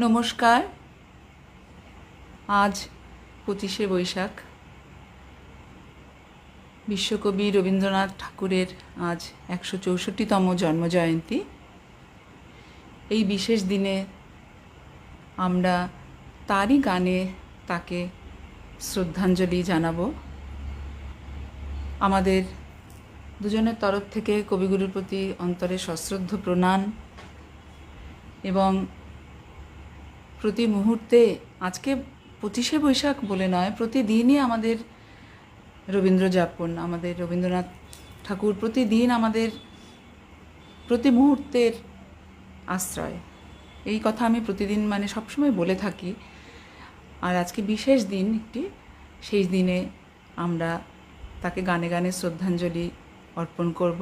নমস্কার। আজ 25শে বৈশাখ, বিশ্বকবি রবীন্দ্রনাথ ঠাকুরের আজ 164তম জন্মজয়ন্তী। এই বিশেষ দিনে আমরা তারই গানে তাকে শ্রদ্ধাঞ্জলি জানাবো। আমাদের দুজনের তরফ থেকে কবিগুরুর প্রতি অন্তরে সশ্রদ্ধ প্রণাম এবং প্রতি মুহূর্তে, আজকে 25শে বৈশাখ বলে নয়, প্রতিদিনই আমাদের রবীন্দ্র যাপন, আমাদের রবীন্দ্রনাথ ঠাকুর প্রতিদিন আমাদের প্রতি মুহূর্তের আশ্রয়। এই কথা আমি প্রতিদিন সবসময় বলে থাকি। আর আজকে বিশেষ দিন একটি, সেই দিনে আমরা তাকে গানে গানে শ্রদ্ধাঞ্জলি অর্পণ করব।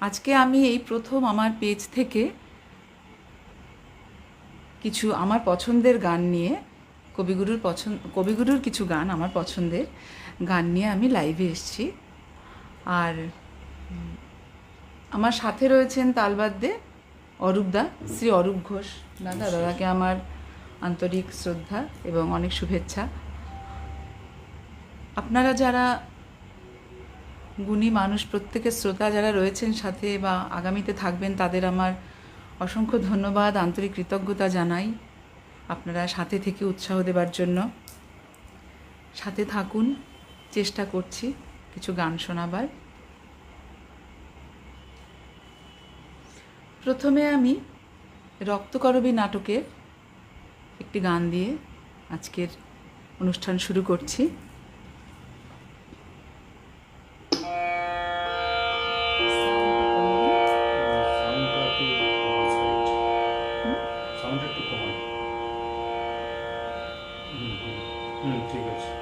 আজকে আমি এই প্রথম আমার পেজ থেকে কিছু আমার পছন্দের গান নিয়ে, কবিগুরুর কিছু গান, আমার পছন্দের গান নিয়ে আমি লাইভে এসেছি। আর আমার সাথে রয়েছেন তালবাদ্যে অরূপদা, শ্রী অরূপ ঘোষ দাদাকে আমার আন্তরিক শ্রদ্ধা এবং অনেক শুভেচ্ছা। আপনারা যারা গুণী মানুষ, প্রত্যেকের শ্রোতা যারা রয়েছেন সাথে বা আগামীতে থাকবেন, তাদের আমার অসংখ্য ধন্যবাদ, আন্তরিক কৃতজ্ঞতা জানাই। আপনারা সাথে থেকে উৎসাহ দেবার জন্য। সাথে থাকুন, চেষ্টা করছি কিছু গান শোনাবার। প্রথমে আমি রক্তকরবী নাটকের একটি গান দিয়ে আজকের অনুষ্ঠান শুরু করছি। ঠিক আছে।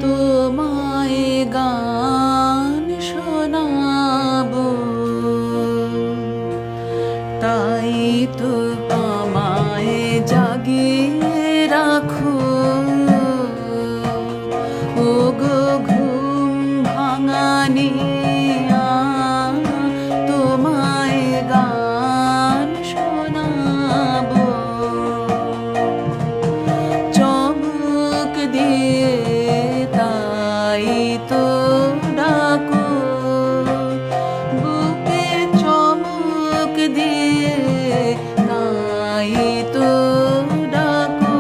তোমায় গান শোনাবো, তাই তো আমায় জাগিয়ে রাখো। ও গো ঘুম ভাঙানি, তোমায় গান শোনাবো। চমক দিয়ে তাই তো ডাকো, বুকে চমক দিয়ে তাই তো ডাকো।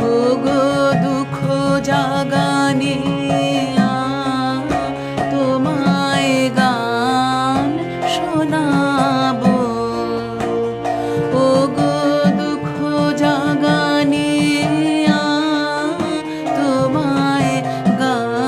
ও গো দুঃখ জাগানি, তোমায় গান শোনাবো। ও গো দুঃখ জাগানি, তোমায় গান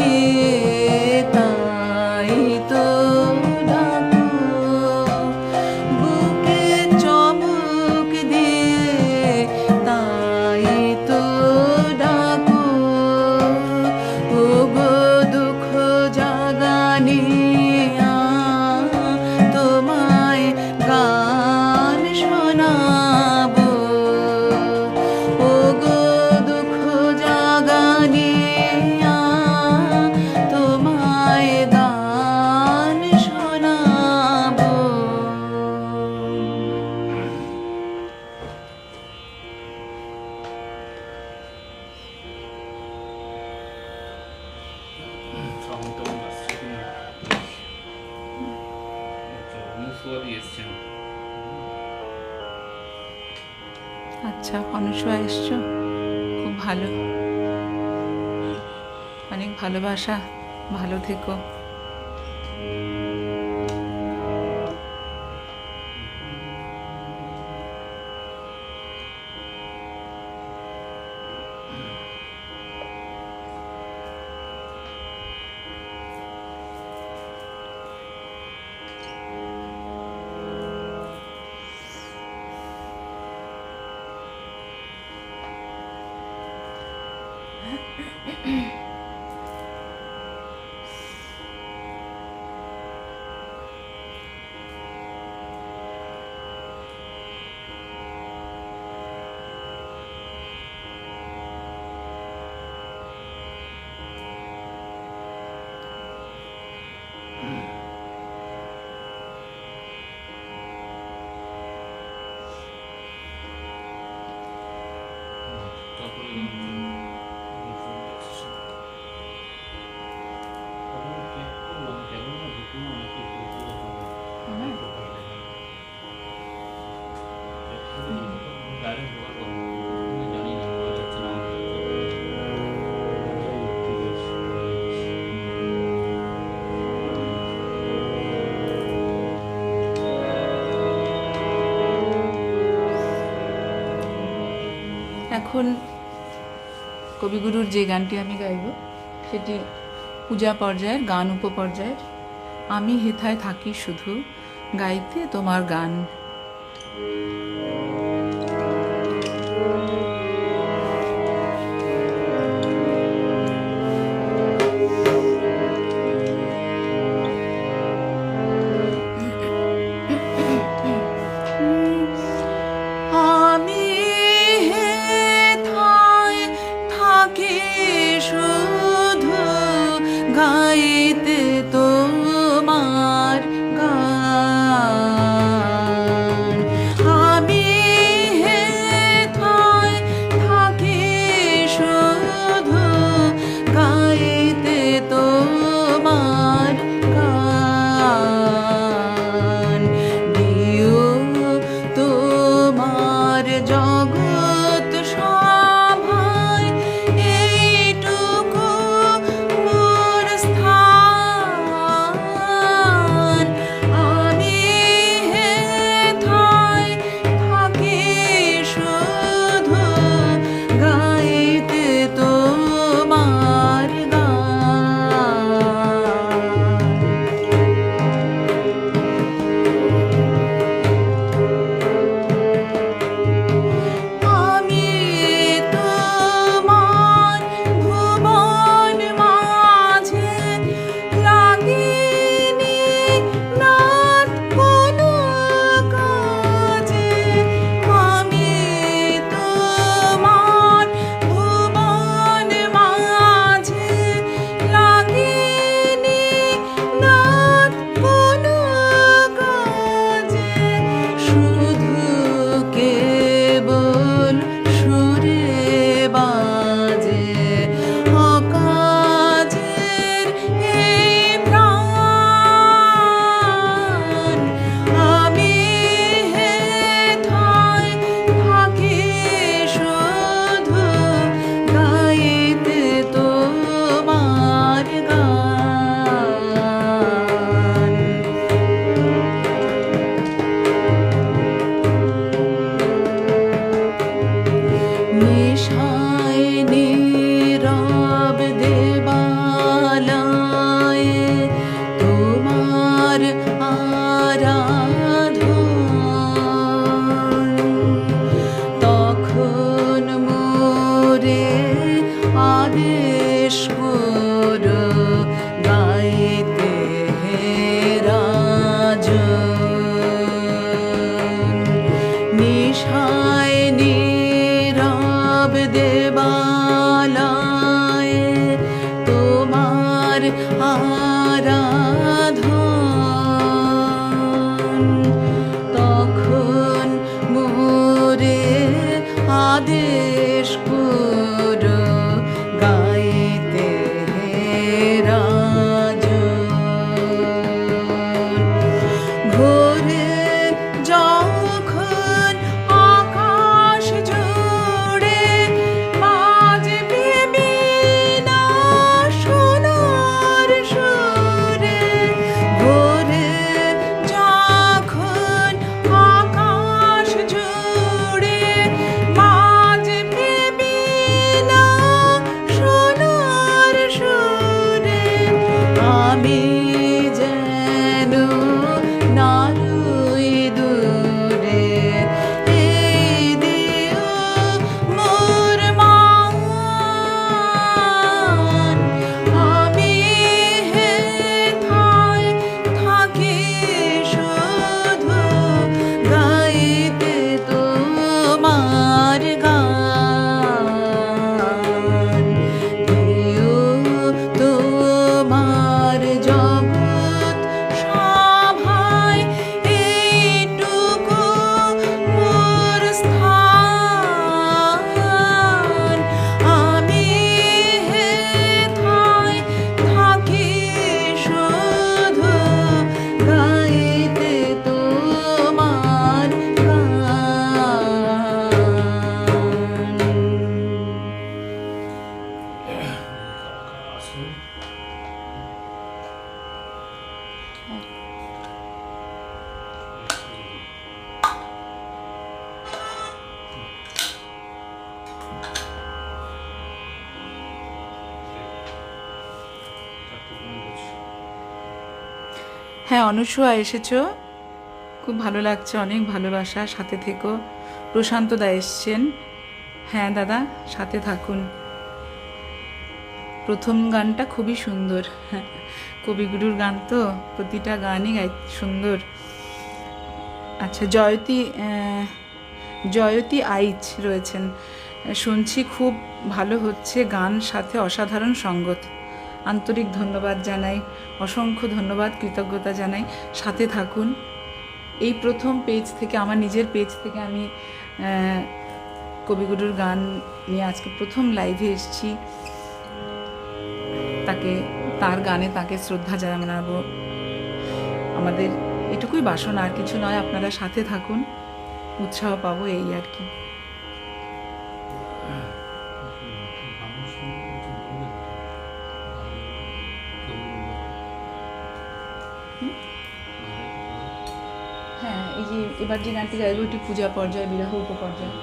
দিয়ে তাই তো ডাকো, বুকে চমক দিয়ে তাই তো ডাকো, ওগো দুঃখ জাগানিয়া তোমায় গান শোনাবো, ওগো দুঃখ জাগানিয়া তোমায় গান শোনাবো। আচ্ছা, অনুসয়া এসছো, খুব ভালো, অনেক ভালোবাসা, ভালো থেকো। এখন কবিগুরুর যে গানটি আমি গাইব সেটি পূজা পর্যায়ের গান, উপপর্যায়ের। আমি হেথায় থাকি শুধু গাইতে তোমার গান। আমি হেথায় থাকি শুধু গাইতে তোমার গান। আমি হেথায় থাকি শুধু গাইতে তোমার গান। দিও তোমার জগৎ সভায় এইটুকু মোর স্থান। আরাধন। তখন মোরে আদেশ করো গাইতে রাজন। ভোরে যখন আকাশ জুড়ে বাজবে বীণা সোনার সুরে, ভোরে যখন আকাশ জুড়ে বাজবে বীণা সোনার সুরে, আমি যেন নারুই দূরে এই দিও মোর মান। আমি হেথায় থাকি শুধু গাইতে তোমার গান। দিও তোমার জগৎ সভায় এইটুকু মোর স্থান। আমি হেথায় থাকি শুধু গাইতে তোমার হ্যাঁ, অনুসূয়া এসেছো, খুব ভালো লাগছে, অনেক ভালোবাসা, সাথে থেকো। প্রশান্ত দা এসছেন, হ্যাঁ দাদা সাথে থাকুন। প্রথম গানটা খুবই সুন্দর, হ্যাঁ কবিগুরুর গান তো, প্রতিটা গানই সুন্দর। আচ্ছা, জয়তী আইচ রয়েছেন, শুনছি খুব ভালো হচ্ছে গান, সাথে অসাধারণ সঙ্গত। আন্তরিক ধন্যবাদ জানাই, অসংখ্য ধন্যবাদ, কৃতজ্ঞতা জানাই। সাথে থাকুন। এই প্রথম পেজ থেকে, আমার নিজের পেজ থেকে আমি কবিগুরুর গান নিয়ে আজকে প্রথম লাইভে এসেছি। তার গানে তাকে শ্রদ্ধা জানাবো, আমাদের এটুকুই বাসনা, আর কিছু নয়। আপনারা সাথে থাকুন, উৎসাহ পাবো, এই আর কি। হ্যাঁ, এই যে এবার যে গানটি গাইব ওটি পূজা পর্যায়, বিরহ উপপর্যায়।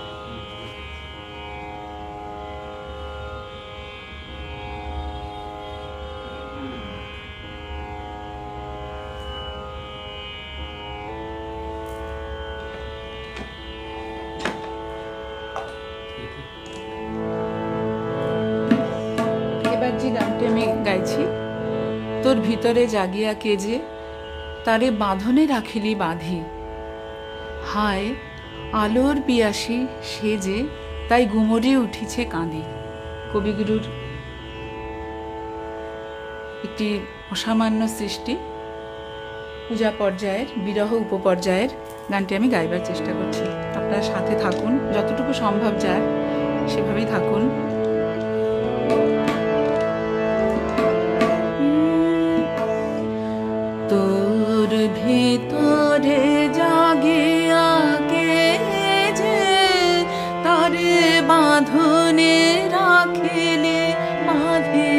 এবার যে গানটি আমি গাইছি, তোর ভিতরে জাগিয়া কে যে তারে বাঁধনে রাখিলি বাঁধি, হায় আলোর পিয়াসী সে যে তাই গুমরে উঠিছে কাঁদি। কবিগুরুর একটি অসামান্য সৃষ্টি, পূজা পর্যায়ের, বিরহ উপপর্যায়ের গানটি আমি গাইবার চেষ্টা করছি। আপনারা সাথে থাকুন, যতটুকু সম্ভব যার সেভাবেই থাকুন। তোর ভিতরে জাগিয়া কে যে তারে বাঁধনে রাখিলে বাঁধে,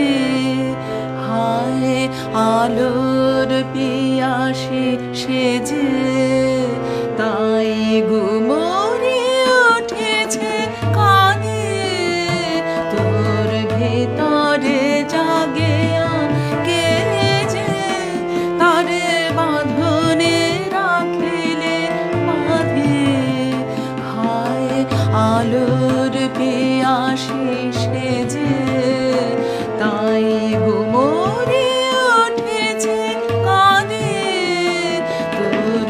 হায় আলোর পিয়াসী সে যে তাই গুমরে উঠেছে কাঁদে। তোর ভিতরে জাগিয়া কে যে তারে বাঁধনে রাখিলে বাঁধে, হায় আলোর পিয়াসী সে যে তাই গুমরে উঠেছে কাঁদে। তোর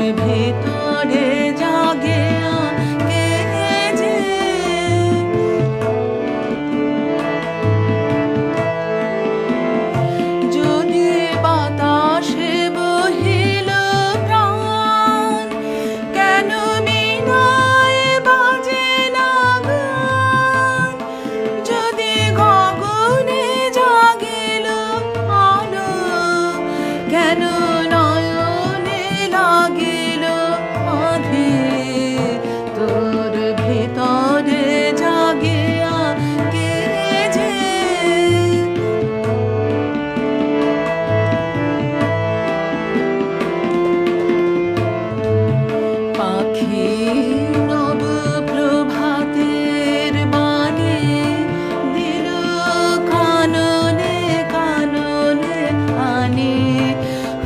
বাণী,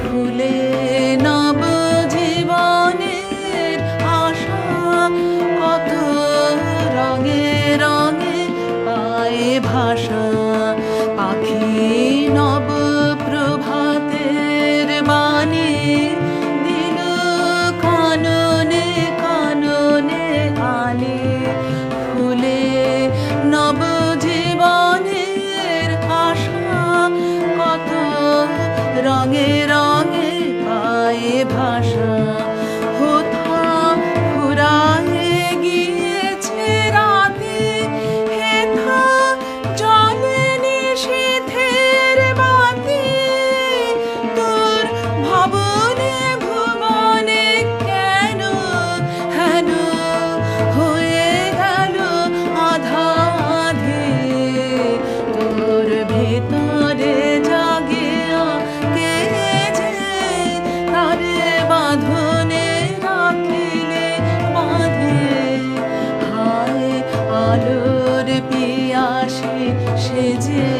ফুলে নব জীবনের আশা, কত রঙে রঙে পায়ে ভাষা। পাখি নব প্রভাতের বাণী, দিল কাননে কাননে আনে। ফুলে নব জীবনের আশা, কত রঙে রঙে পায়ে ভাষা। হোথা ফুরায়ে গিয়েছে রাতে, হেথা জলে নিশীথের বাতি। তোর ভবনে ভুবনে কেন হেন হয়ে গেল আধা আধে। তোর ভেতরে জাগে কে যে, তারে বাঁধনে রাখিলে বাঁধে। হায় আলোর পিয়াসে সেজে,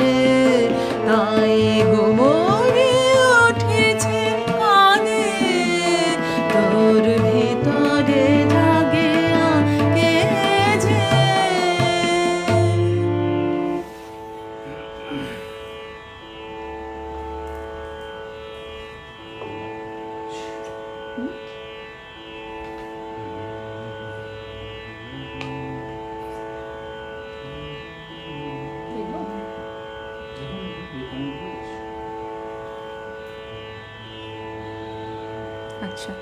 তাই গোমরে উঠেছে কাঁদে। তোর ভেতরে জাগে কে যে। আচ্ছা,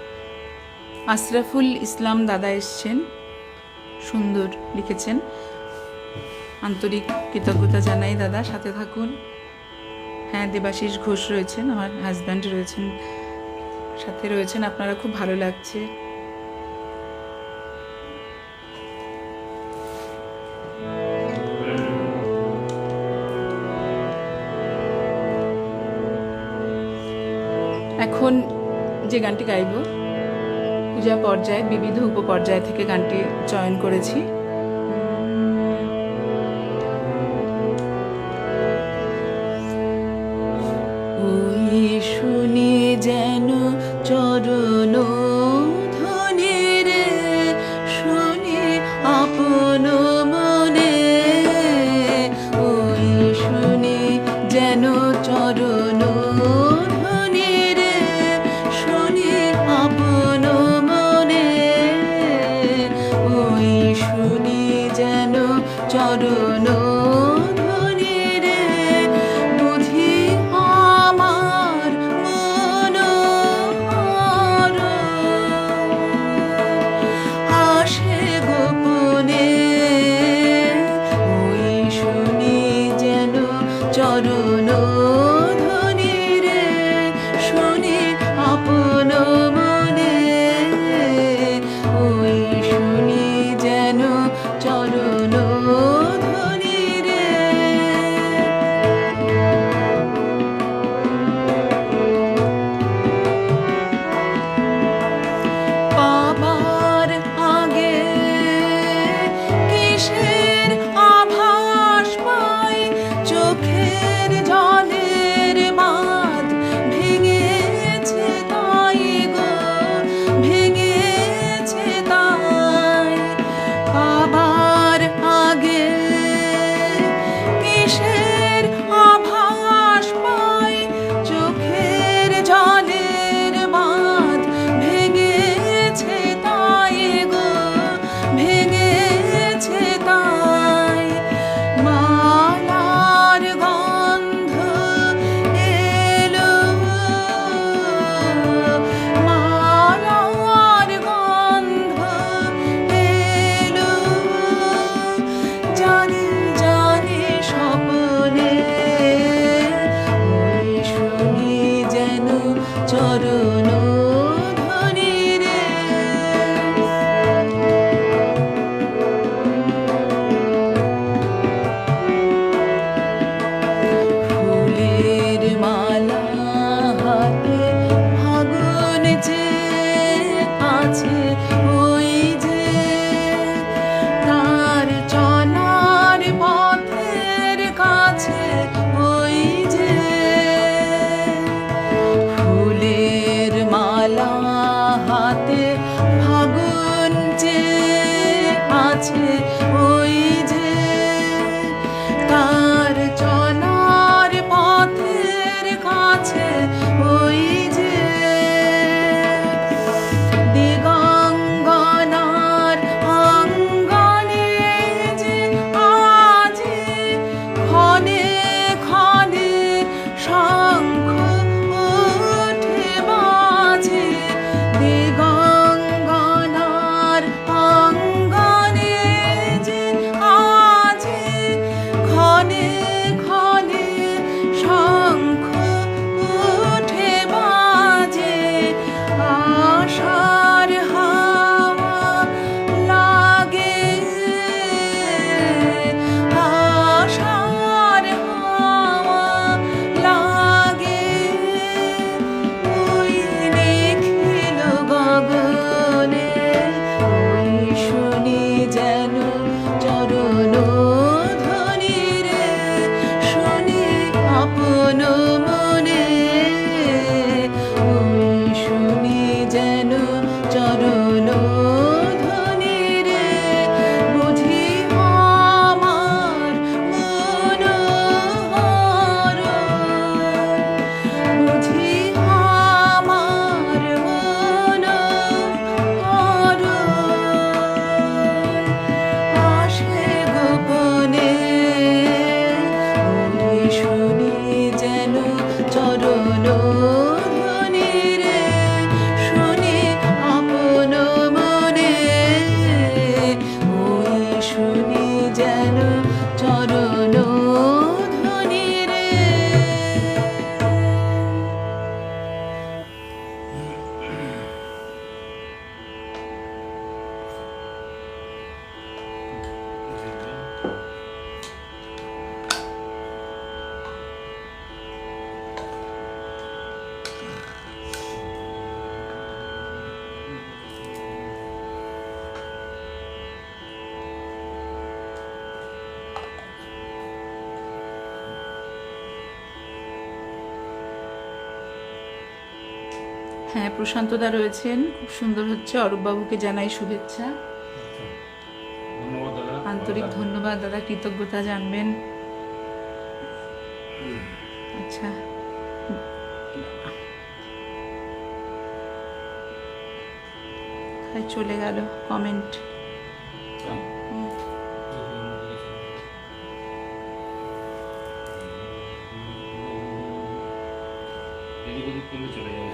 আশরাফুল ইসলাম দাদা এসছেন, সুন্দর লিখেছেন। আন্তরিক কৃতজ্ঞতা জানাই দাদা, সাথে থাকুন। হ্যাঁ, দেবাশিস ঘোষ রয়েছেন, আমার হাজব্যান্ড রয়েছেন, সাথে রয়েছেন। আপনারা, খুব ভালো লাগছে। এখন যে গানটি গাইব, পূজা পর্যায়ে বিবিধ উপপর্যায় থেকে গানটি চয়ন করেছি। ওই শুনি যেন চরণ ধ্বনি রে, শুনি আপন মনে। ওই শুনি যেন চরণ ধ্বনি রে, শুনি আপন মনে। ওই শুনি যেন চরণ ধ্বনি রে, বুঝি আমার মনোহর আসে গোপনে। ওই শুনি যেন চরণ ধ্বনি রে, শুনি আপন মনে। ওই শুনি যেন চরণ ধ্বনি রে। পাবার আগে কিসের আভাস পাই, চোখের জলের বাঁধ ভেঙেছে তাই গো, ভেঙেছে তাই। পাবার আগে কিসের আভাস পাই, চোখের জলের বাঁধ ভেঙেছে তাই গো, ভেঙেছে তাই। মালার গন্ধ এলো, মালার গন্ধ এলো, জানি জানি স্বপ্নে। ওই শুনি যেন চরণ ধ্বনি রে। ফুলের মালা হাতে ফাগুন যে আছে, ওই যে তার চলার পথের কাছে। ওই যে ধ্বনি রে শুনি আপন মনে, ওই শুনি যেন চরণ ধ্বনি রে। হ্যাঁ, প্রশান্তদা রয়েছেন, খুব সুন্দর হচ্ছে। অরূপবাবুকে জানাই শুভেচ্ছা, ধন্যবাদ দাদা, আন্তরিক ধন্যবাদ দাদা, কৃতজ্ঞতা জানবেন। আচ্ছা, তাই চলে গেল কমেন্ট। এদিক ওদিক করলে চলে যাবে।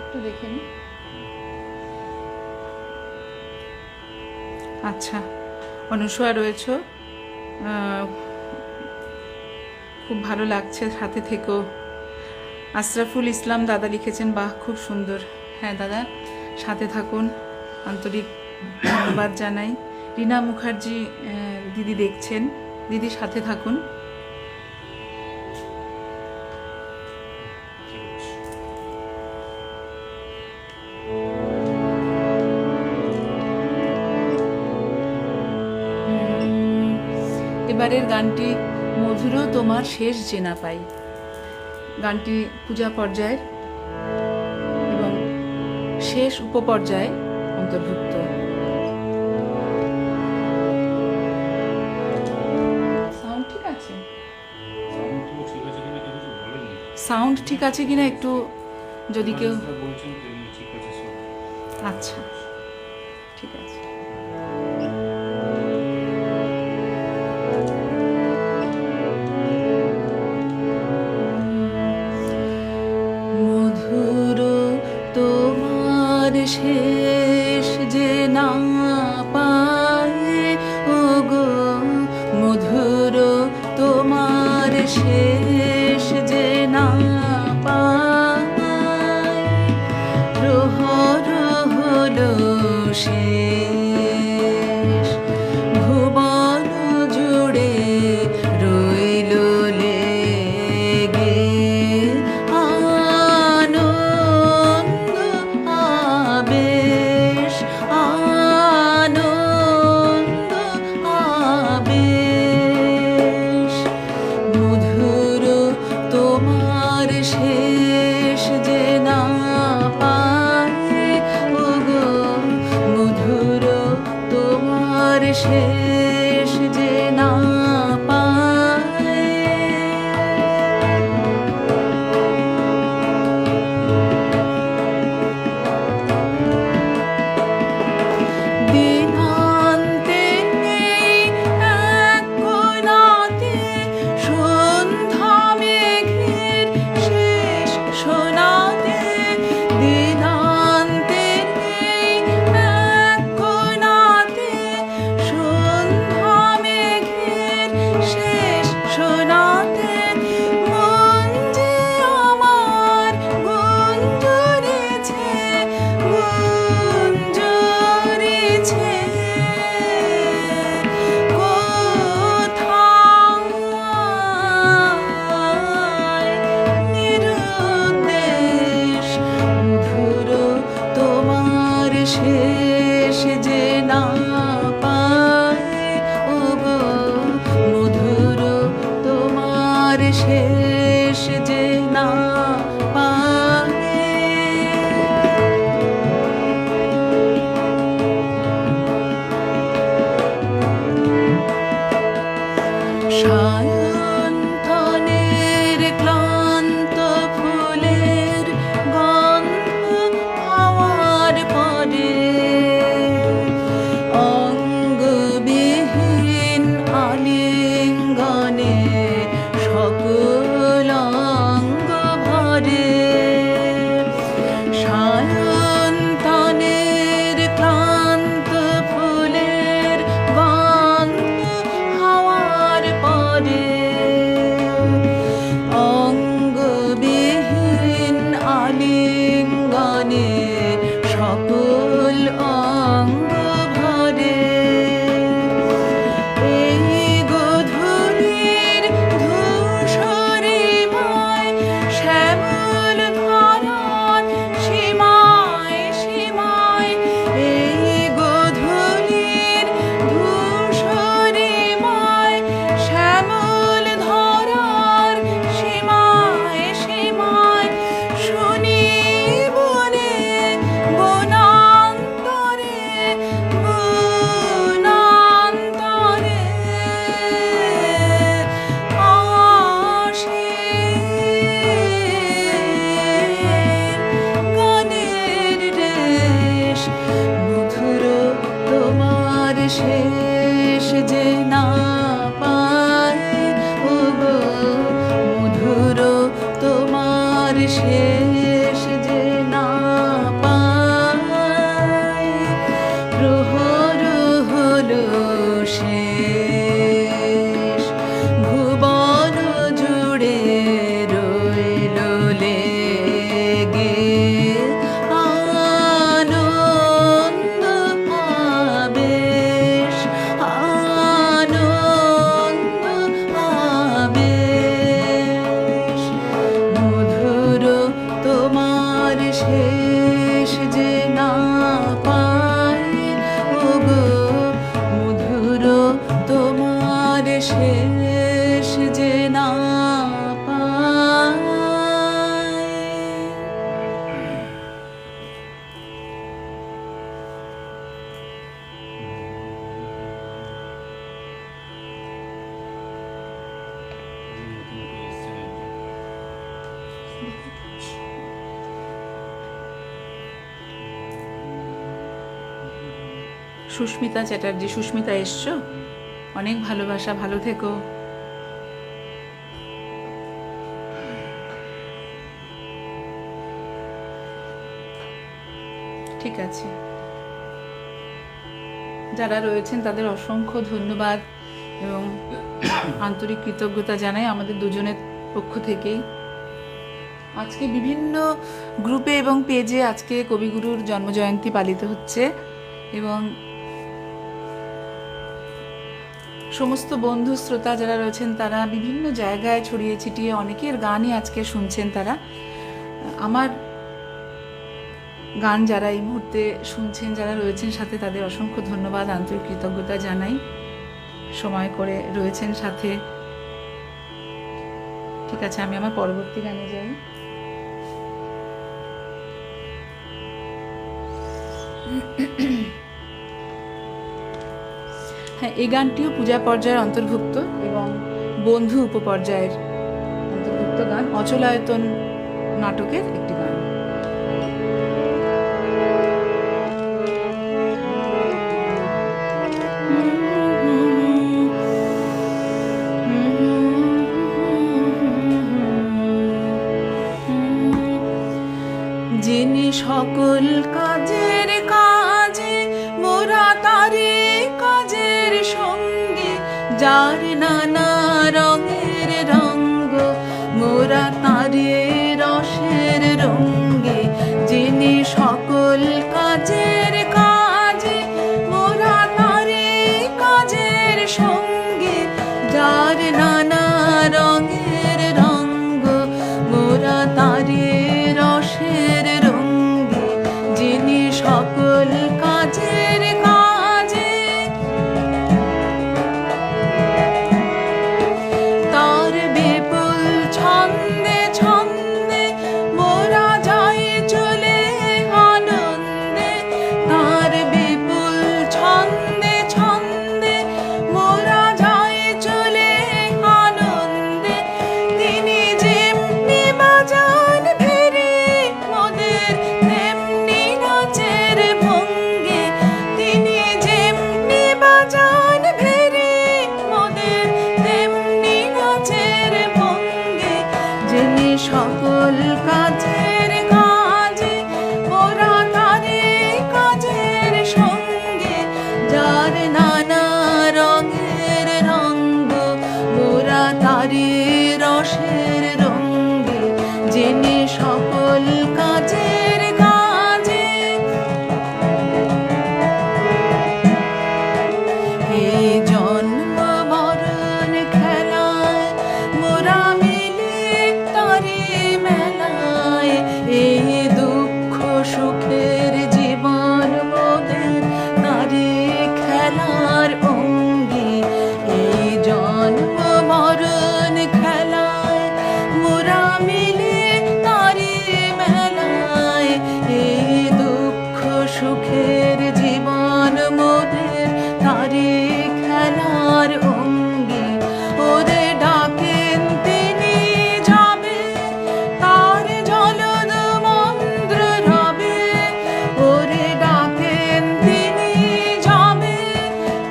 একটু দেখে নি। আচ্ছা, অনুসয়া রয়েছো, খুব ভালো লাগছে, সাথে থেকো। আশরাফুল ইসলাম দাদা লিখেছেন, বাহ খুব সুন্দর। হ্যাঁ দাদা, সাথে থাকুন, আন্তরিক ধন্যবাদ জানাই। রীনা মুখার্জি দিদি দেখছেন, দিদি সাথে থাকুন। এবারের গানটি মধুর তোমার শেষ যে না পাই, গানটি পূজা পর্যায়ের এবং শেষ উপপর্যায়ে অন্তর্ভুক্ত। সাউন্ড ঠিক আছে? সাউন্ড ঠিক আছে কিনা একটু যদি কেউ, আচ্ছা ঠিক আছে। মধুর তোমার শেষ যে না পায়, ও গো মধুর তোমার শেষ যে না পায়, প্রহর হলো শেষ, ভুবন জুড়ে রইল লেগে আনন্দ আবেশ, আনন্দ আবেশ। মধুর তোমার শেষ যে না পায়, ও গো মধুর সুস্মিতা চ্যাটার্জি। সুস্মিতা এসছো? অনেক ভালোবাসা, ভালো থেকো। ঠিক আছে, যারা রয়েছেন তাদের অসংখ্য ধন্যবাদ এবং আন্তরিক কৃতজ্ঞতা জানাই আমাদের দুজনের পক্ষ থেকেই। আজকে বিভিন্ন গ্রুপে এবং পেজে আজকে কবিগুরুর জন্মজয়ন্তী পালিত হচ্ছে এবং সমস্ত বন্ধু শ্রোতা যারা রয়েছেন তারা বিভিন্ন জায়গায় ছড়িয়ে ছিটিয়ে অনেকের গানই আজকে শুনছেন। তারা আমার গান যারা এই মুহূর্তে শুনছেন, যারা রয়েছেন সাথে, তাদের অসংখ্য ধন্যবাদ, আন্তরিক কৃতজ্ঞতা জানাই। সময় করে রয়েছেন সাথে। ঠিক আছে, আমি আমার পরবর্তী গানে যাই। হ্যাঁ, এই গানটিও পূজা পর্যায়ের অন্তর্ভুক্ত এবং বন্ধু উপপর্যায়ের অন্তর্ভুক্ত গান। অচলায়তন নাটকের একটি গান। যিনি সকল কাজের কাজে মোরা তারে কাজের সঙ্গে, যার নানা রঙের রঙ্গ মোরা তারে রসের রঙ্গে। যিনি সকল কাজের কাজে মোরা তারে কাজের সঙ্গে, যার নানা রঙের রঙ্গ মোরা তারে রসের রঙ্গে। যিনি সকল কাজের কাজে তার বিপুল ছন্দে ছন্দে মোরা যাই চলে আনন্দে। তার বিপুল ছন্দে ছন্দে মোরা যাই চলে আনন্দে। তিনি যেমনি বাজান ফিরে মোদের তেমনি নাচের ভঙ্গে। তিনি যেমনি বাজান ফিরে মোদের তেমনি নাচের ভঙ্গে। যিনি সকল কাজের কাজে মোরা তারে কাজের সঙ্গে, যার নানা রঙের রঙ্গ মোরা তারে রসের রঙ্গে। যিনি সকল কাজের কাজে এই জন্ম মরণ খেলায় মোরা মিলে তারে মেলায়। এই দুঃখ সুখের জীবন মোদের তারে খেলার অঙ্গে। এই জন্ম মরণ খেলায় মোরা মিলে তারে মেলায়। এই দুঃখ সুখের জীবন মোদের তারে খেলার অঙ্গে। ওরে ডাকেন তিনি যাবে তার জলদ মন্দ্র রবে। ওরে ডাকেন তিনি যাবে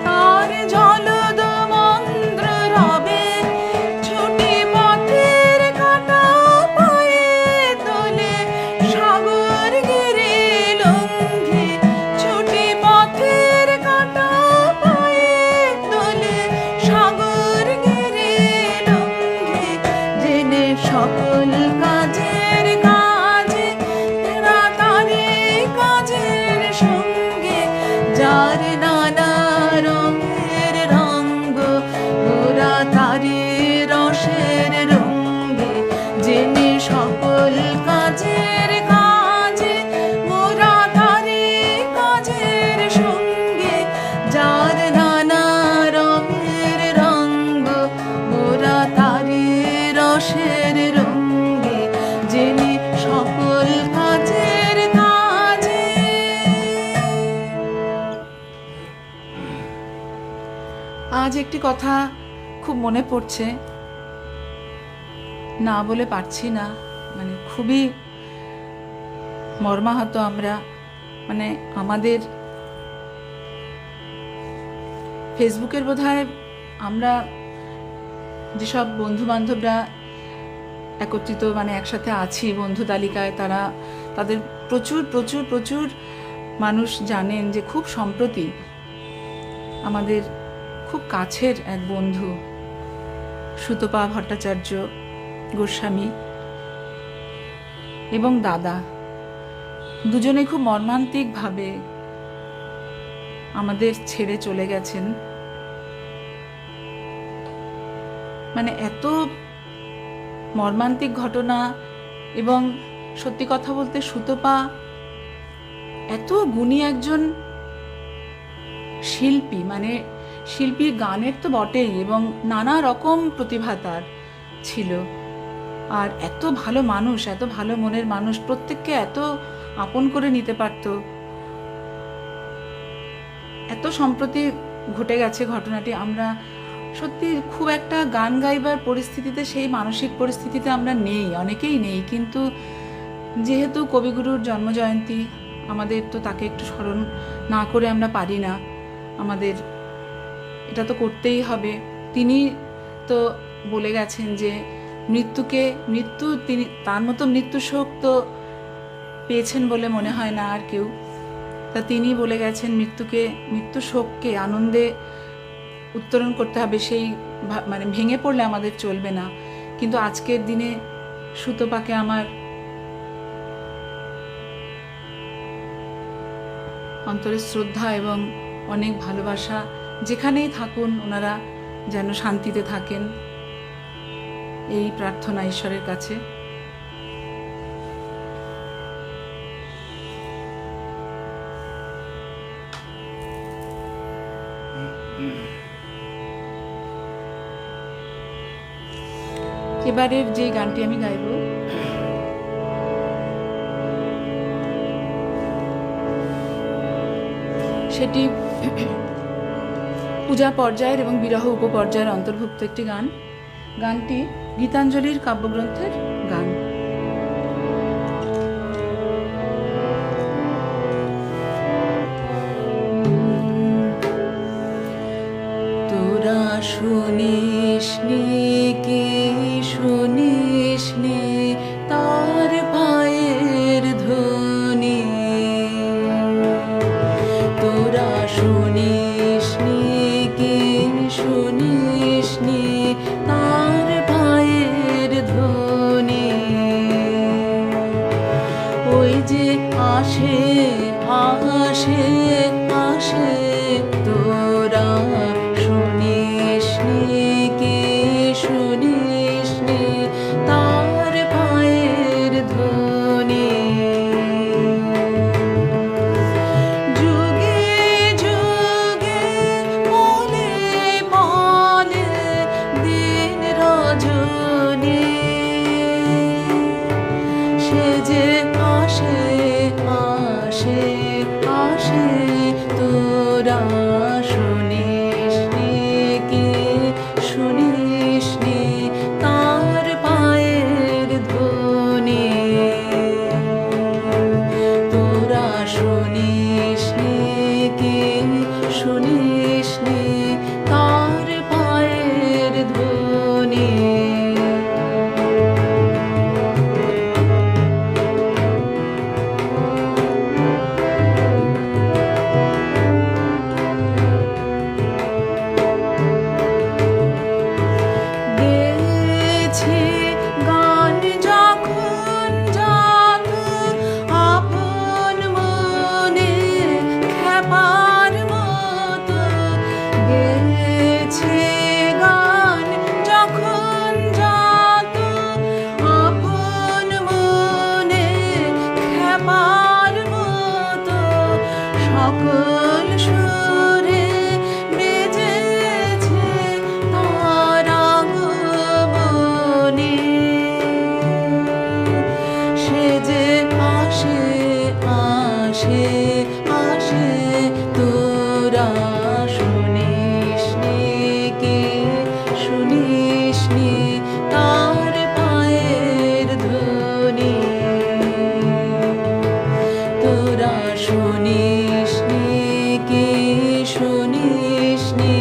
তার জলদ মন্দ্র রবে। ছুটি পথের কাটা পায়ে তোলে সাগর গিরে লঙ্ঘে। ছুটি পথের কাটা পায়ে তোলে সাগর গিরে লঙ্ঘে। জেনে সকল কাজের কাজে মোরা তারে কাজের সঙ্গে, যার নানা রঙের রঙ্গ মোরা তারে রসের রঙ্গে। যিনি সকল কাজের কাজে মোরা তারে কাজের সঙ্গে, যার নানা রঙের রঙ্গ মোরা তারে রসের রঙ্গে। যিনি সকল কাজের কাজে। আজ একটি কথা খুব মনে পড়ছে, না বলে পারছি না। মানে খুবই মর্মাহত আমরা। মানে আমাদের ফেসবুকের বোধহয় আমরা যেসব বন্ধু বান্ধবরা একত্রিত মানে একসাথে আছি বন্ধু তালিকায়, তাদের প্রচুর প্রচুর প্রচুর মানুষ জানেন যে খুব সম্প্রতি আমাদের খুব কাছের এক বন্ধু সুতপা ভট্টাচার্য গোস্বামী এবং দাদা দুজনে খুব মর্মান্তিকভাবে আমাদের ছেড়ে চলে গেছেন। মানে এত মর্মান্তিক ঘটনা, এবং সত্যি কথা বলতে সুতপা এত গুণী একজন শিল্পী, মানে শিল্পী গানের তো বটেই, এবং নানা রকম প্রতিভা তার ছিল, আর এত ভালো মানুষ, এত ভালো মনের মানুষ, প্রত্যেককে এত আপন করে নিতে পারত। এত সম্প্রতি ঘটে গেছে ঘটনাটি। আমরা সত্যি খুব একটা গান গাইবার পরিস্থিতিতে, সেই মানসিক পরিস্থিতিতে আমরা নেই, অনেকেই নেই, কিন্তু যেহেতু কবিগুরুর জন্মজয়ন্তী, আমাদের তো তাকে একটু স্মরণ না করে আমরা পারি না, আমাদের এটা তো করতেই হবে। তিনি তো বলে গেছেন যে তিনি তার মতো মৃত্যু শোক তো পেয়েছেন বলে মনে হয় না আর কেউ। তা তিনি বলে গেছেন মৃত্যু শোককে আনন্দে উত্তরণ করতে হবে, সেই মানে ভেঙে পড়লে আমাদের চলবে না। কিন্তু আজকের দিনে সুতপাকে আমার অন্তরের শ্রদ্ধা এবং অনেক ভালোবাসা। যেখানেই থাকুন ওনারা যেন শান্তিতে থাকেন, এই প্রার্থনা ঈশ্বরের কাছে। এবারের যে গানটি আমি গাইব সেটি পূজা পর্যায়ের এবং বিরহ উপপর্যায়ের অন্তর্ভুক্ত একটি গান। গানটি গীতাঞ্জলির কাব্যগ্রন্থের গান। তোরা শুনিসনি কি শুনিসনি তার পায়ের ধ্বনি, তোরা শুনিসনি কি শুনিসনি তার পায়ের ধ্বনি, ওই যে আসে আসে আসে, তোরা শুনিসনি কি শুনিসনি তার পায়ের ধ্বনি। যুগে যুগে মলে মলে দিন রজনী, সে যে আসে আসে আসে, তোরা শুনিসনি কি শুনিসনি তার পায়ের ধ্বনি, তোরা শুনিসনি কি শুনিসনি তার পায়ের ধ্বনি। গেছি গান যখন যাত আপন মনে খেপার মতো, গেছি গান যখন যাত আপন মনে খেপার মতো, সকল সুরে বেজেছে তার আগমনী, সে যে আসে আসে আসে, তোরা শুনিসনি কি শুনিসনি তার পায়ের ধ্বনি, তোরা শুনিসনি কি শুনিসনি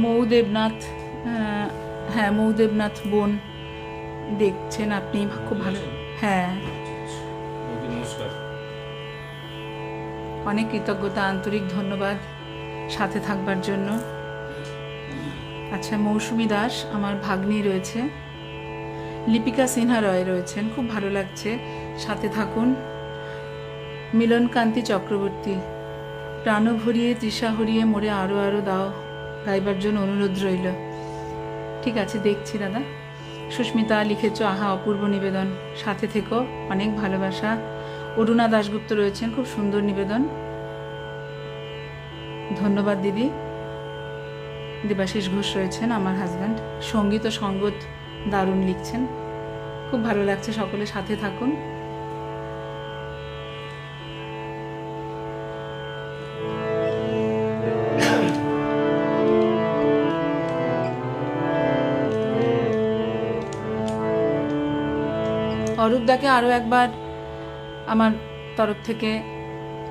মৌ দেবনাথ, হ্যাঁ মৌ দেবনাথ বোন দেখছেন আপনি, খুব ভালো। হ্যাঁ, ওকে, নমস্কার। অনেক কৃতজ্ঞতা, আন্তরিক ধন্যবাদ সাথে থাকবার জন্য। আচ্ছা, মৌসুমী দাস আমার ভাগ্নি রয়েছে, লিপিকা সিনহা রয় রয়েছেন, খুব ভালো লাগছে, সাথে থাকুন। মিলন কান্তি চক্রবর্তী, প্রাণ ভরিয়ে তৃষা হরিয়ে মোরে আরও আরও দাও গাইবার জন্য অনুরোধ রইল। ঠিক আছে, দেখছি দাদা। সুস্মিতা লিখেছ, আহা অপূর্ব নিবেদন, সাথে থেকো, অনেক ভালোবাসা। অরুণা দাশগুপ্ত রয়েছেন, খুব সুন্দর নিবেদন, ধন্যবাদ দিদি। দেবাশিস ঘোষ রয়েছেন, আমার হাজব্যান্ড, সঙ্গীত ও সঙ্গত দারুণ লিখছেন, খুব ভালো লাগছে, সকলে সাথে থাকুন। অরূপদাকে আরও একবার আমার তরফ থেকে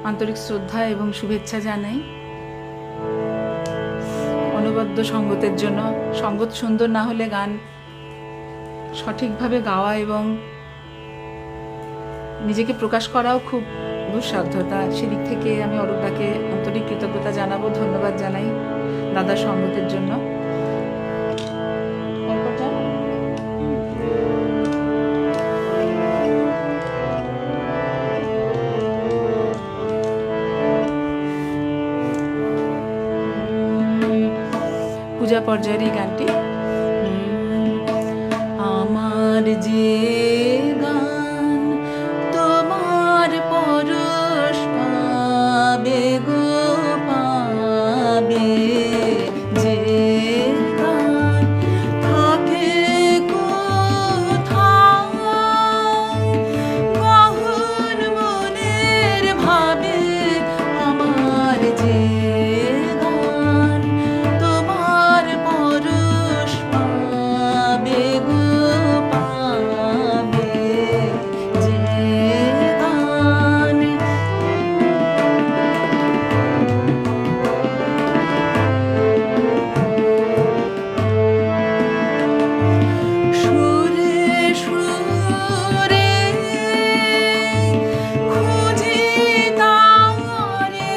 আন্তরিক শ্রদ্ধা এবং শুভেচ্ছা জানাই অনবদ্য সঙ্গতের জন্য। সঙ্গত সুন্দর না হলে গান সঠিকভাবে গাওয়া এবং নিজেকে প্রকাশ করাও খুব দুঃসাধ্যতা। সেদিক থেকে আমি অরূপদাকে আন্তরিক কৃতজ্ঞতা জানাবো, ধন্যবাদ জানাই দাদার সঙ্গতের জন্য। পূজা পর্যায়ের এই গানটি। আমার যে গান তোমার পরশ পাবে গো পাবে, যে গান থাকে কোথায় গহন মনের ভাবে, আমার যে গান তোমার পরশ পাবে গো পাবে, যে গান সুরে সুরে খুঁজি তারে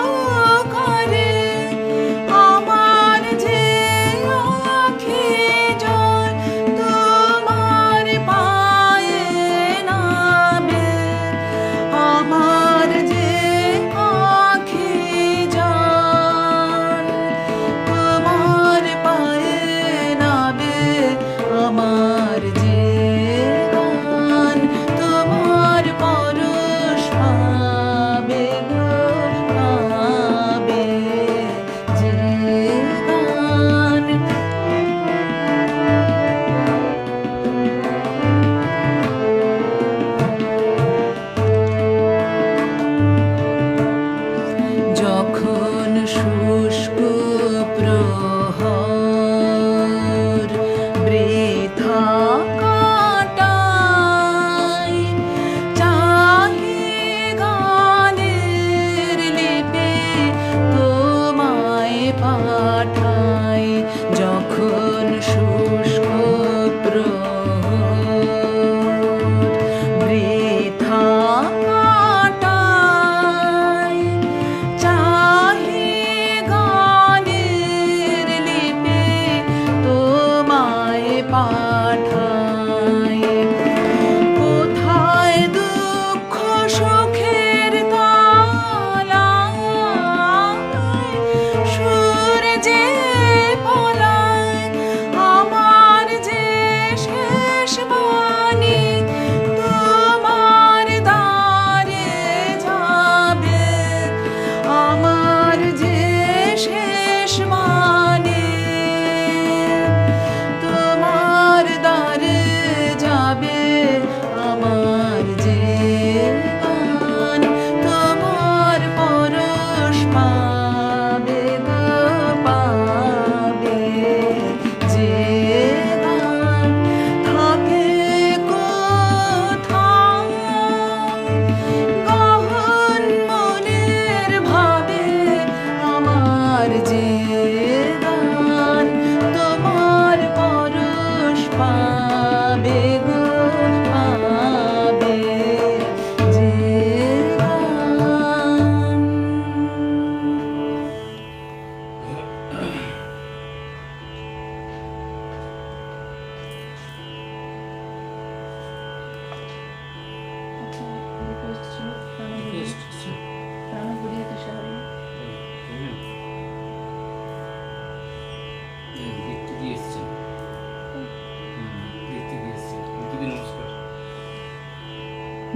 অন্ধকারে, আমার যে আঁখি জল তোমার পায়ে নাবে, আমার যে আঁখি জল তোমার পায়ে নাবে, আমার যে গান তোমার পরশ পাবে গো পাবে, যে গান যখন শুষ্ক প্রহর বৃথা কাটাই, চাহি গানের লিপি তোমায় পাঠাই, যখন শুষ্ক প্রহর বৃথা কাটাই, চাহি গানের লিপি তোমায় পাঠাই, কোথায় দুঃখ সুখের তালায় সুর যে পলায়, আমার যে শেষ বাণী তোমার দ্বারে যাবে, আমার যে শেষ বাণী তোমার দ্বারে যাবে, আমার যে গান তোমার পরশ পাবে গো পাবে, যে গান থাকে কোথায় গহন মনের ভাবে,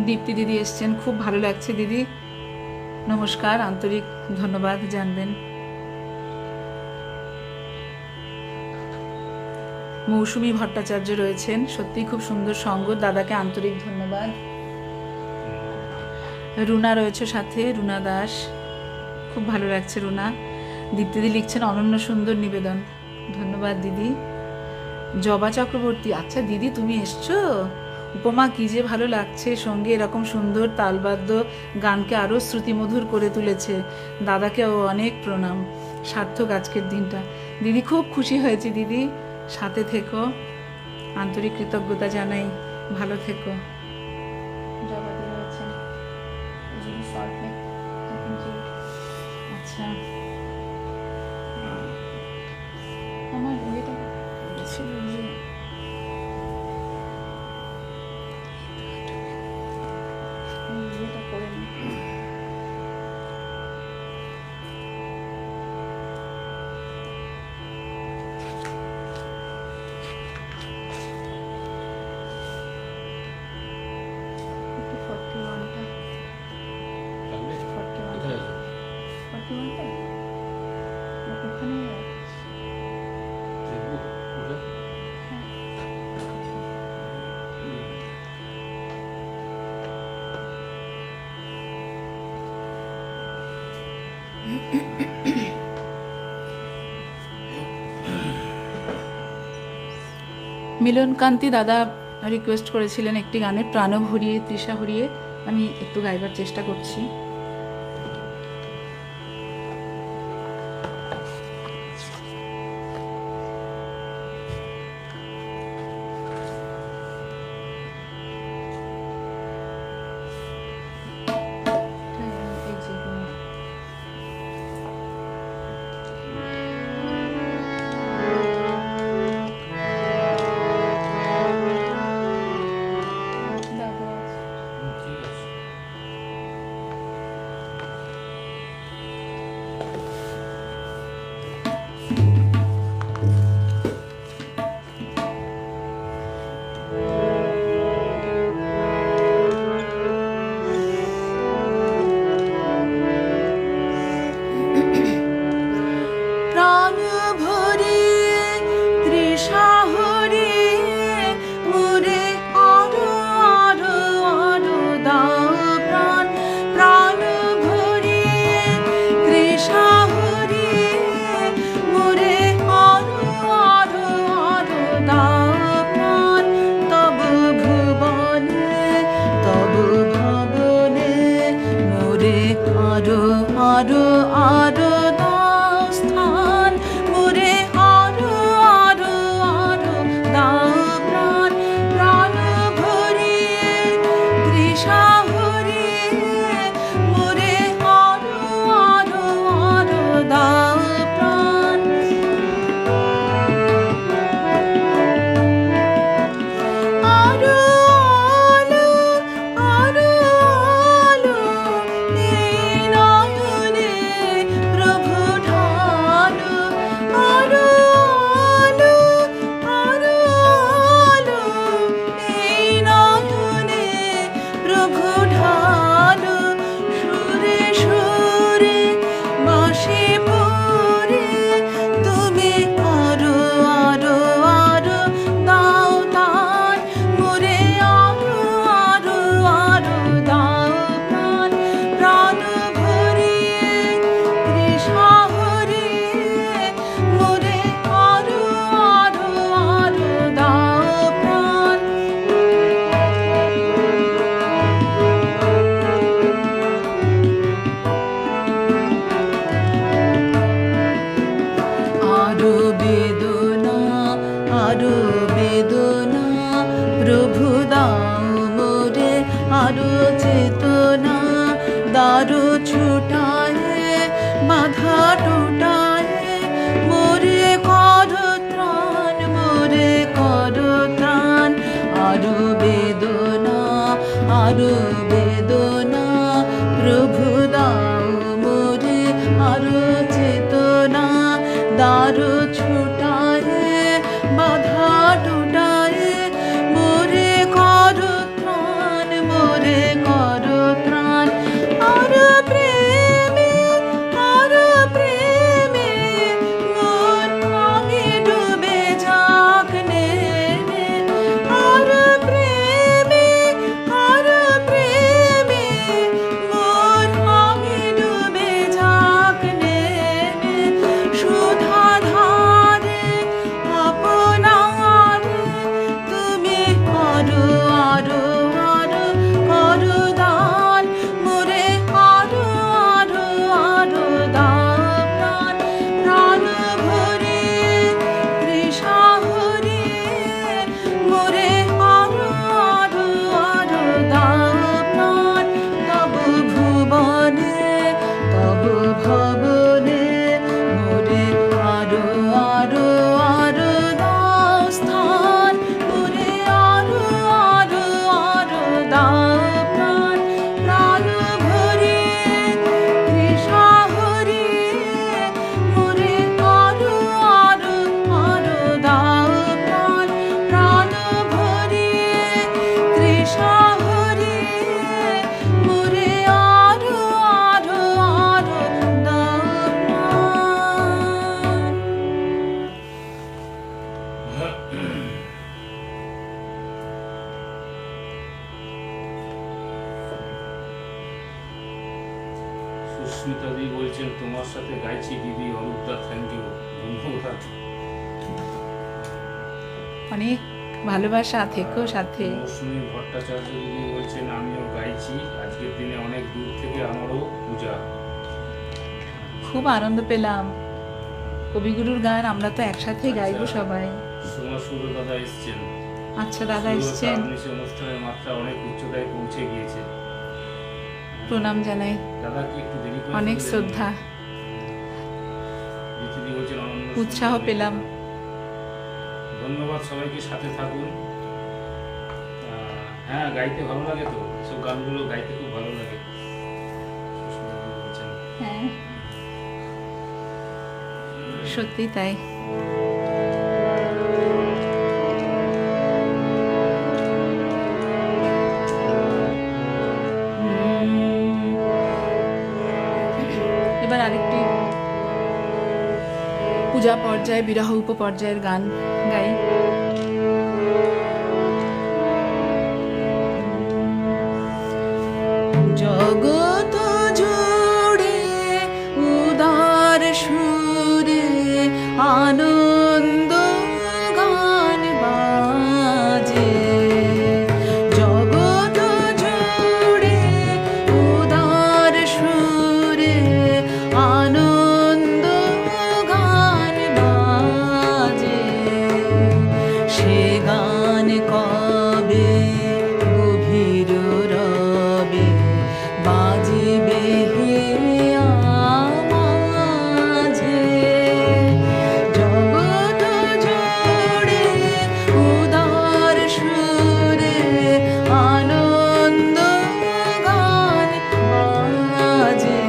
দীপ্তি দিদি এসছেন, খুব ভালো লাগছে দিদি, নমস্কার, আন্তরিক ধন্যবাদ জানবেন। মৌসুমী ভট্টাচার্য রয়েছেন, সত্যি খুব সুন্দর সঙ্গ, দাদাকে আন্তরিক ধন্যবাদ। রুনা রয়েছে সাথে, রুনা দাস, খুব ভালো লাগছে রুনা। দীপ্তিদি লিখছেন অনন্য সুন্দর নিবেদন, ধন্যবাদ দিদি। জবা চক্রবর্তী, আচ্ছা দিদি তুমি এসছো, উপমা কি যে ভালো লাগছে, সঙ্গে এরকম সুন্দর তালবাদ্য গানকে আরও শ্রুতিমধুর করে তুলেছে, দাদাকেও অনেক প্রণাম, সার্থক আজকের দিনটা। দিদি খুব খুশি হয়েছি দিদি, সাথে থেকো, আন্তরিক কৃতজ্ঞতা জানাই, ভালো থেকো। আচ্ছা আমার ইয়েটা ছিল যে ইয়েটা করে নি। একটু 41টা লাগবে? 41টা কোথায় আছে? 41টা ওখানে দেখবো কোথায়? মিলনকান্তি দাদা রিকোয়েস্ট করেছিলেন একটি গানের, প্রাণ ভরিয়ে তৃষা হরিয়ে, আমি একটু গাইবার চেষ্টা করছি। এই যে দাদা ঠিক আছে। প্রাণ ভরিয়ে তৃষা হরিয়ে মোরে আরো আরো আরো দাও প্রাণ, প্রাণ ভরিয়ে তৃষা হরিয়ে মোরে আরো আরো আরো দাও প্রাণ, তব ভুবনে তব ভবনে মোরে আরো আরো আরো দাও স্থান, মোরে আরো আরো আরো দাও প্রাণ, প্রাণ ভরিয়ে তৃষা হরিয়ে মোরে আরো আরো আরো দাও প্রাণ। আরো আলো আরো আলো এই নয়নে প্রভু ঢালো, আরো আলো আরো আলো এই নয়নে প্রভু ঢালো, সুরে সুরে বাঁশি পড়ে তুমি আরো আরো আরো দাও তান, মোরে আরো আরো আরো দাও প্রাণ, প্রাণ ভরিয়ে তৃষা হরিয়ে মোরে আরো আরো আরো দাও প্রাণ। আরো বেদনা আরো বেদনা প্রভু দাও মোরে আরো চেতনা, দারো ছুটায় বাধা টুটায় মোরে কর ত্রাণ, মোরে কর ত্রাণ, আরো বেদনা আরো বেদনা প্রভু দাও মোরে আরো চেতনা, দারো ছুটায় বাধা টুটায় মোরে কর ত্রাণ, মোরে তোমার সাথে গাইছি দিদি অরূপদা, থ্যাংক ইউ, ধন্যবাদ। অনেক ভালোবাসা, থেকো সাথে। মৌসুমী ভট্টাচার্য দিদি বলছেন আমিও গাইছি, আজকের দিনে অনেক দূর থেকে আমারও পূজা। খুব আনন্দ পেলাম, কবিগুরুর গান আমরা তো একসাথে গাইবো সবাই। সোমা সুর দাদা এসছেন। আচ্ছা, দাদা এসছেন, অনুষ্ঠানের মাত্রা অনেক উচ্চতায় পৌঁছে গিয়েছে। প্রণাম জানাই, দাদা কি একটু দেরি করে অনেক ফিরলেন? শ্রদ্ধা, দিদি বলছেন অনন্য উৎসাহ সুন্দর পেলাম। ধন্যবাদ, সবাইকে সাথে থাকুন। হ্যাঁ, গাইতে ভালো লাগে তো, সব গানগুলো গাইতে খুব ভালো লাগে। সুস্মিতা দিদি বলছেন। হ্যাঁ, সত্যি তাই। এবার আরেকটি পূজা পর্যায়ে, বিরহ উপপর্যায়ের গান গাই। জগত জুড়ে উদার সুরে আনন্দ গান বাজে, জগত জুড়ে উদার সুরে আনন্দ গান বাজে, সে গান কবে গভীর রবে বাজিবে হে আমাঝে, জগৎ জুড়ে উদার সুরে আনন্দ গান বাজে।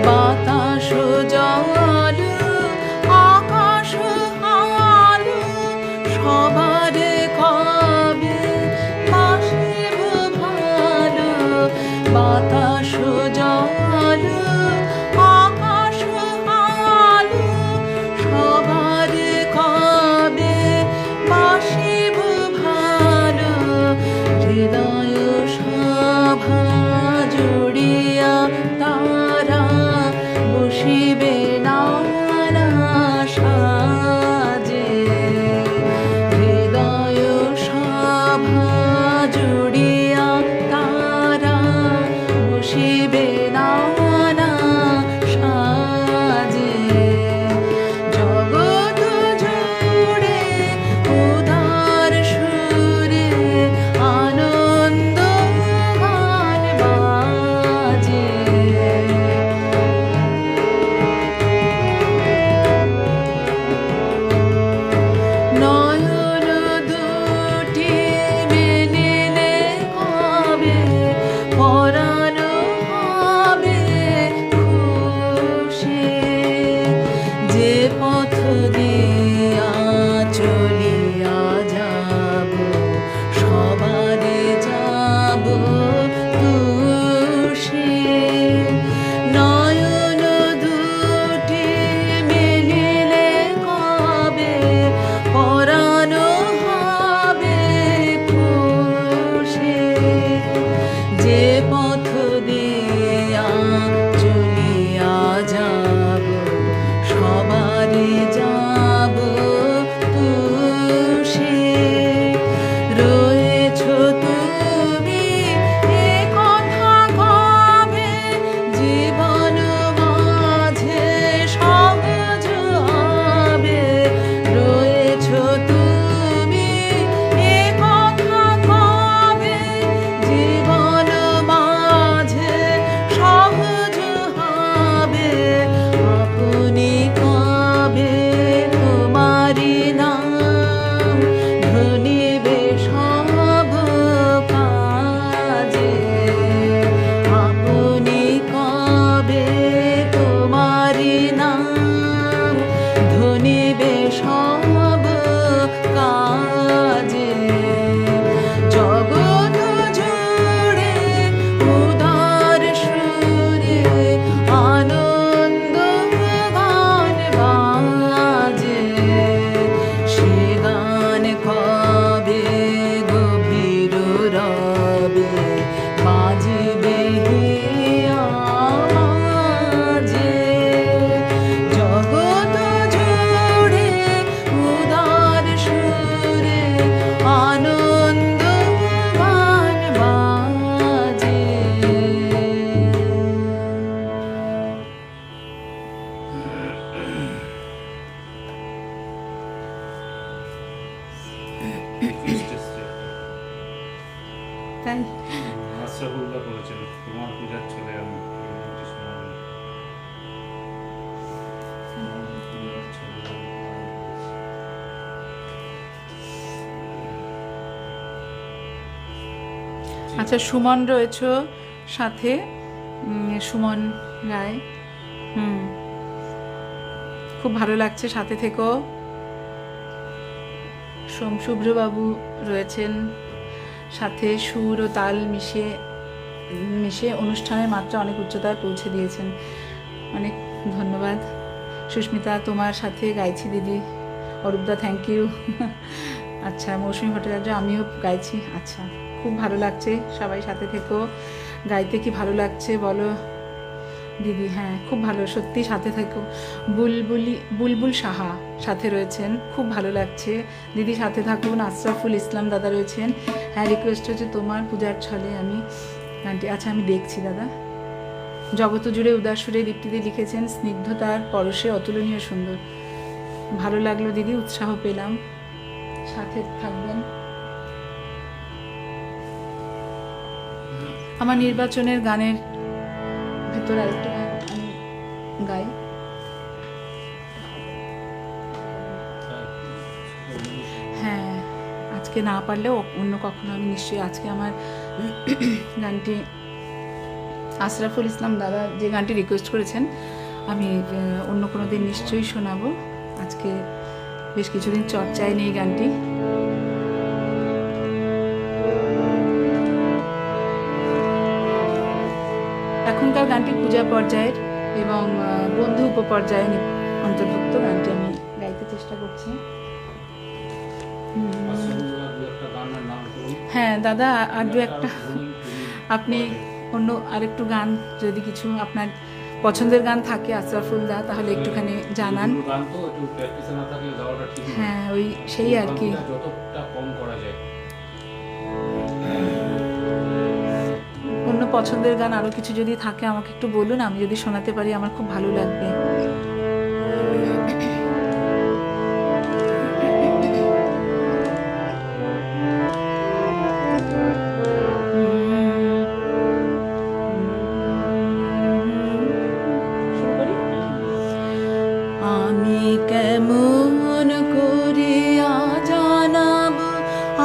বাতাস জল আকাশ হাল সবার কবে বাসিব ভালো, বাতাস জল আকাশ হাল সবার কবে বাসিব ভালো, হৃদয় সভা জুড়িয়া তারা বসিবে নানা সাজে, হৃদয় সভা জুড়িয়া তারা আশরাফুল্লাহ করেছেন, তোমার পূজার ছলে আমি এই গানটি শোনাবো। তোমার পূজার ছলে আমি গান করেছি। আচ্ছা, সুমন রয়েছে সাথে, সুমন রায়। খুব ভালো লাগছে, সাথে থেকো। শুভ্রবাবু রয়েছেন সাথে, সুর ও তাল মিশে মিশে অনুষ্ঠানের মাত্রা অনেক উচ্চতায় পৌঁছে দিয়েছেন। অনেক ধন্যবাদ। সুস্মিতা, তোমার সাথে গাইছি দিদি। অরূপদা, থ্যাংক ইউ। আচ্ছা, মৌসুমী ভট্টাচার্য, আমিও গাইছি। আচ্ছা, খুব ভালো লাগছে, সবাই সাথে থেকো। গাইতে কি ভালো লাগছে বলো দিদি। হ্যাঁ, খুব ভালো, সত্যি সাথে থেকো। বুলবুল সাহা সাথে রয়েছেন, খুব ভালো লাগছে দিদি, সাথে থাকুন। আশরাফুল ইসলাম দাদা রয়েছেন। হ্যাঁ, রিকোয়েস্ট হচ্ছে তোমার পূজার ছলে আমি গানটি। আচ্ছা, আমি দেখছি দাদা। জগত জুড়ে উদাসুরে দীপ্তিদি লিখেছেন, স্নিগ্ধতার পরশে অতুলনীয় সুন্দর। ভালো লাগলো দিদি, উৎসাহ পেলাম, সাথে থাকবেন। আমার নির্বাচনের গানের ভেতর আরেকটা গান আমি গাই। হ্যাঁ, আজকে না পারলেও অন্য কখনো আমি নিশ্চয়ই, আজকে আমার গানটি আশরাফুল ইসলাম দাদা যে গানটি রিকোয়েস্ট করেছেন, আমি অন্য কোনো দিন নিশ্চয়ই শোনাবো। আজকে বেশ কিছুদিন চর্চায় নেই গানটি। এখনকার গানটি পূজা পর্যায়ের এবং বন্ধু উপপর্যায়ে অন্তর্ভুক্ত। গানটি আমি গাইতে চেষ্টা করছি। হ্যাঁ দাদা, আর দু একটা আপনি অন্য আরেকটু গান, যদি কিছু আপনার পছন্দের গান থাকে আশরাফুল দা, তাহলে একটুখানি জানান। হ্যাঁ, ওই সেই আর কি, অন্য পছন্দের গান আরো কিছু যদি থাকে আমাকে একটু বলুন, আমি যদি শোনাতে পারি আমার খুব ভালো লাগবে। আমি কেমন করে জানাব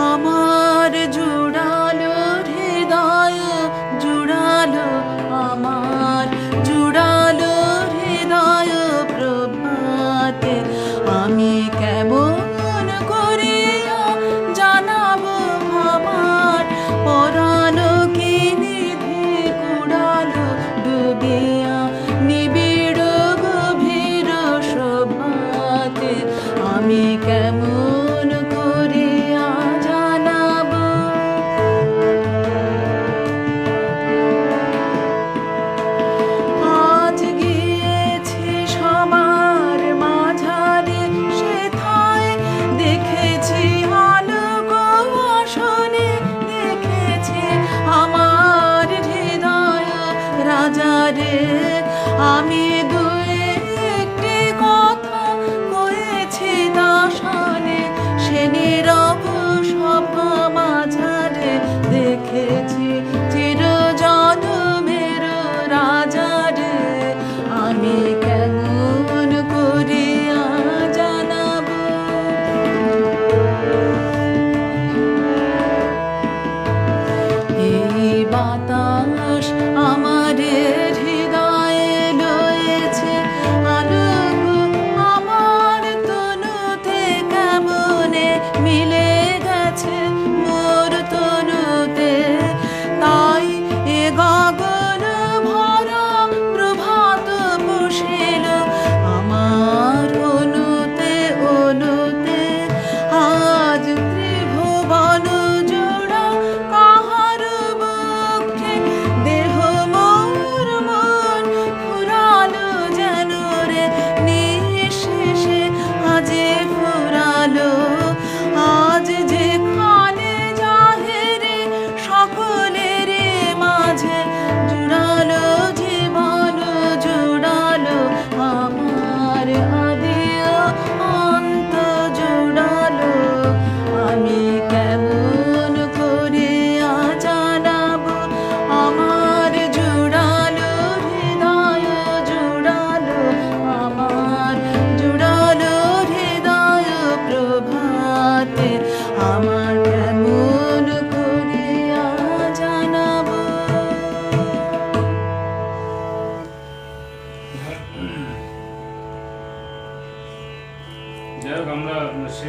আমার জুড়ালো হৃদয়, জুড়ালো আমার জুড়ালো হৃদয় প্রভাতে। আমি কেমন করে জানাবো আমার পরানো কি নিধি কুড়ালো ডুবিয়া নিবিড় গভীর শোভাতে। আমি কেমন করে জানাবো আজ গিয়েছি সবার মাঝারে, সেথায় দেখেছি আলোক আসনে, দেখেছি আমার হৃদয় রাজারে। আমি দু একটি কথা কয়েছি দাসনে, সে নীরব সভা মাঝারে দেখেছি চির জনমের রাজারে। আমি কেমন করিয়া জানাবো এই বাতাস আমার হৃদয়ে লয়ে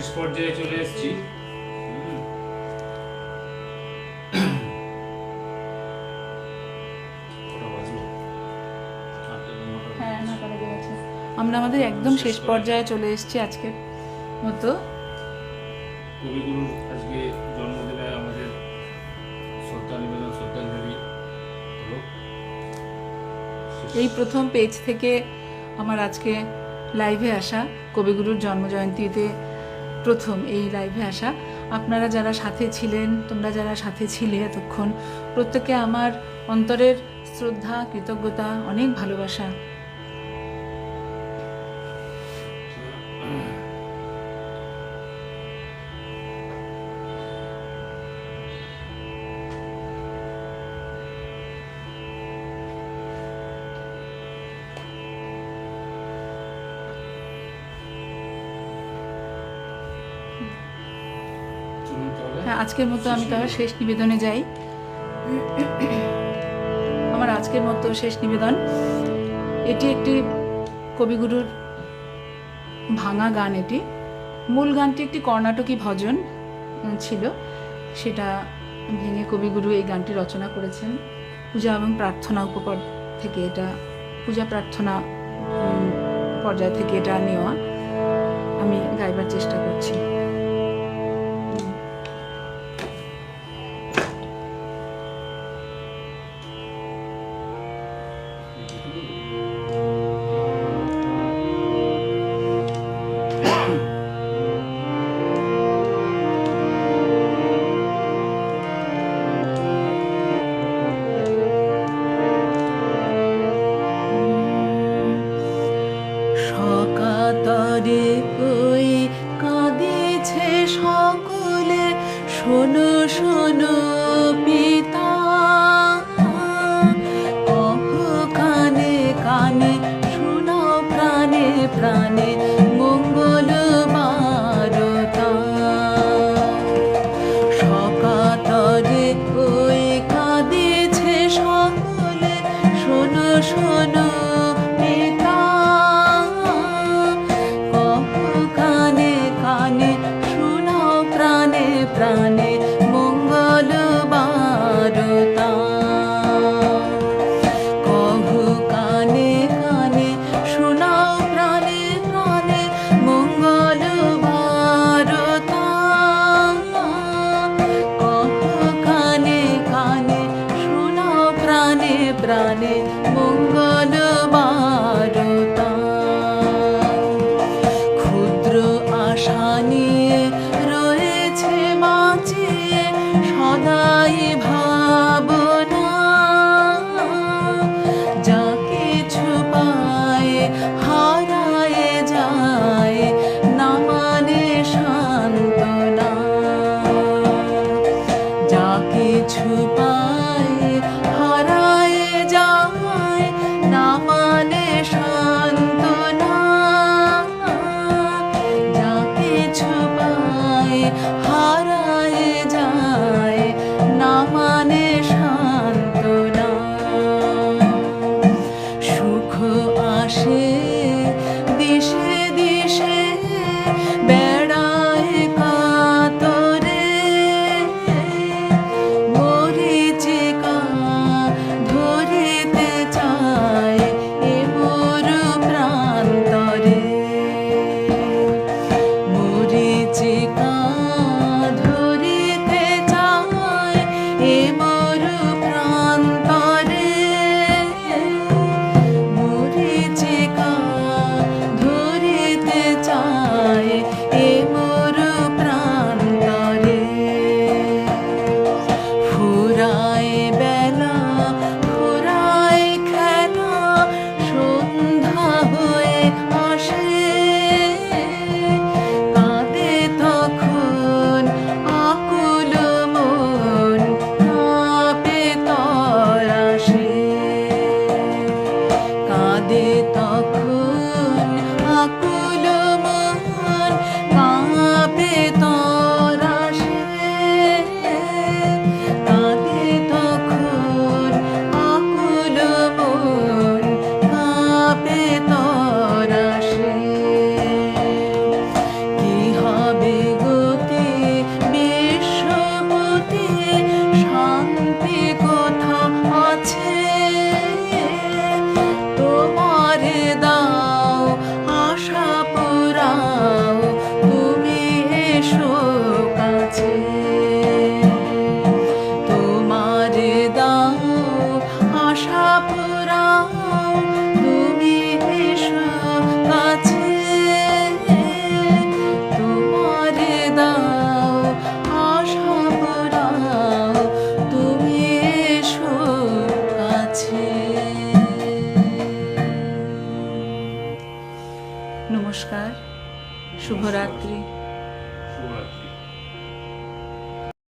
শেষ পর্যায়ে চলে এসেছি। আমরা আমাদের একদম শেষ পর্যায়ে চলে এসেছি আজকের মতো। কবিগুরুর আজকে জন্মদিনে আমাদের শ্রদ্ধা নিবেদন, শ্রদ্ধাঞ্জলি হলো। এই প্রথম পেজ থেকে আমার আজকে লাইভে আসা, কবিগুরুর জন্মজয়ন্তীতে প্রথম এই লাইভে আসা। আপনারা যারা সাথে ছিলেন, তোমরা যারা সাথে ছিলে এতক্ষণ, প্রত্যেকে আমার অন্তরের শ্রদ্ধা, কৃতজ্ঞতা, অনেক ভালোবাসা। হ্যাঁ, আজকের মতো আমি তাহলে শেষ নিবেদনে যাই। আমার আজকের মতো শেষ নিবেদন, এটি একটি কবিগুরুর ভাঙা গান। এটি মূল গানটি একটি কর্ণাটকী ভজন ছিল, সেটা ভেঙে কবিগুরু এই গানটি রচনা করেছেন। পূজা এবং প্রার্থনা উপপদ থেকে, এটা পূজা প্রার্থনা পর্যায় থেকে এটা নেওয়া। আমি গাইবার চেষ্টা করছি। সকাতরে ওই কাঁদিছে সকলে, শোনো শোনো পিতা, কানে কানে শোনাও প্রাণে প্রাণে মঙ্গল বারতা। সকাতরে ওই কাঁদিছে সকলে, শোনো শোনো পিতা, কানে কানে শোনাও প্রাণে প্রাণে মঙ্গল বারতা। কহু কানে কানে শোনাও প্রাণে প্রাণে মঙ্গল বারতা। কহু কানে কানে শোনাও প্রাণে প্রাণে মঙ্গল বারতা। ক্ষুদ্র আশা নিয়ে রয়েছে বাঁচিয়ে সদাই ভাবনা, যা কিছু পায় হারায় যায় না মানে সান্ত্বনা। যা কিছু পায় হারায় যায় না মানে নমস্কার, শুভরাত্রি। শুভরাত্রি।